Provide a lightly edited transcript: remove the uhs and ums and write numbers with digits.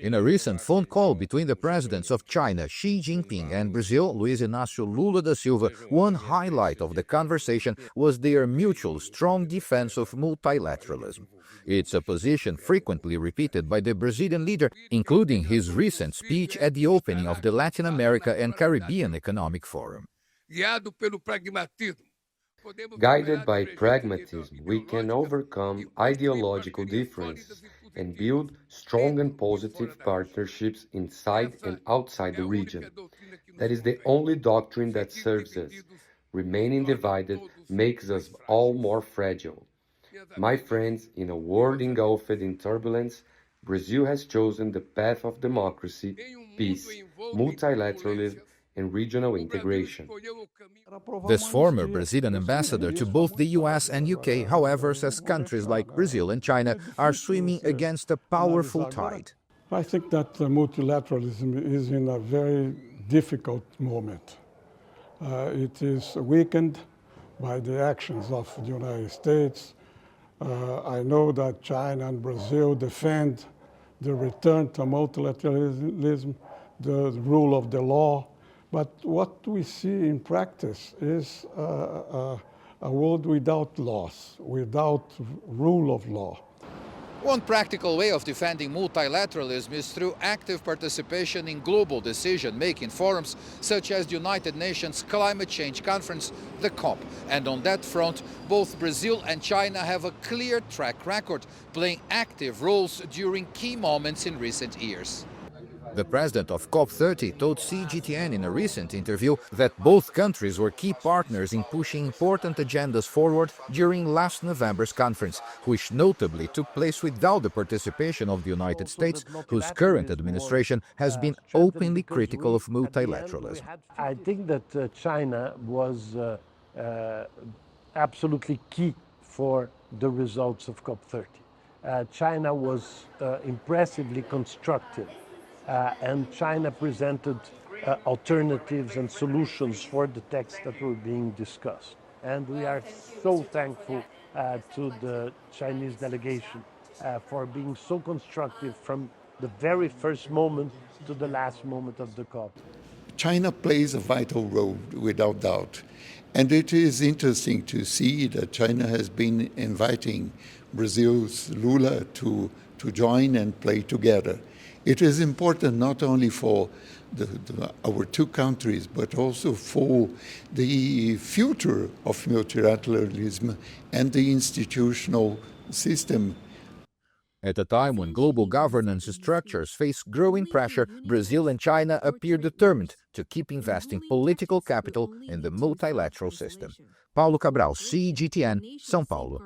In a recent phone call between the presidents of China, Xi Jinping, and Brazil, Luiz Inácio Lula da Silva, one highlight of the conversation was their mutual strong defense of multilateralism. It's a position frequently repeated by the Brazilian leader, including his recent speech at the opening of the Latin America and Caribbean Economic Forum. Guided by pragmatism, we can overcome ideological differences and build strong and positive partnerships inside and outside the region. That is the only doctrine that serves us. Remaining divided makes us all more fragile. My friends, in a world engulfed in turbulence, Brazil has chosen the path of democracy, peace, multilateralism, and regional integration. This former Brazilian ambassador to both the US and UK, however, says countries like Brazil and China are swimming against a powerful tide. I think that multilateralism is in a very difficult moment. It is weakened by the actions of the United States. I know that China and Brazil defend the return to multilateralism, the rule of the law. But what we see in practice is a world without laws, without rule of law. One practical way of defending multilateralism is through active participation in global decision-making forums such as the United Nations Climate Change Conference, the COP. And on that front, both Brazil and China have a clear track record, playing active roles during key moments in recent years. The president of COP30 told CGTN in a recent interview that both countries were key partners in pushing important agendas forward during last November's conference, which notably took place without the participation of the United States, whose current administration has been openly critical of multilateralism. I think that China was absolutely key for the results of COP30. China was impressively constructive. And China presented alternatives and solutions for the texts that were being discussed. And we are so thankful to the Chinese delegation for being so constructive from the very first moment to the last moment of the COP. China plays a vital role, without doubt. And it is interesting to see that China has been inviting Brazil's Lula to join and play together. It is important not only for our two countries, but also for the future of multilateralism and the institutional system. At a time when global governance structures face growing pressure, Brazil and China appear determined to keep investing political capital in the multilateral system. Paulo Cabral, CGTN, São Paulo.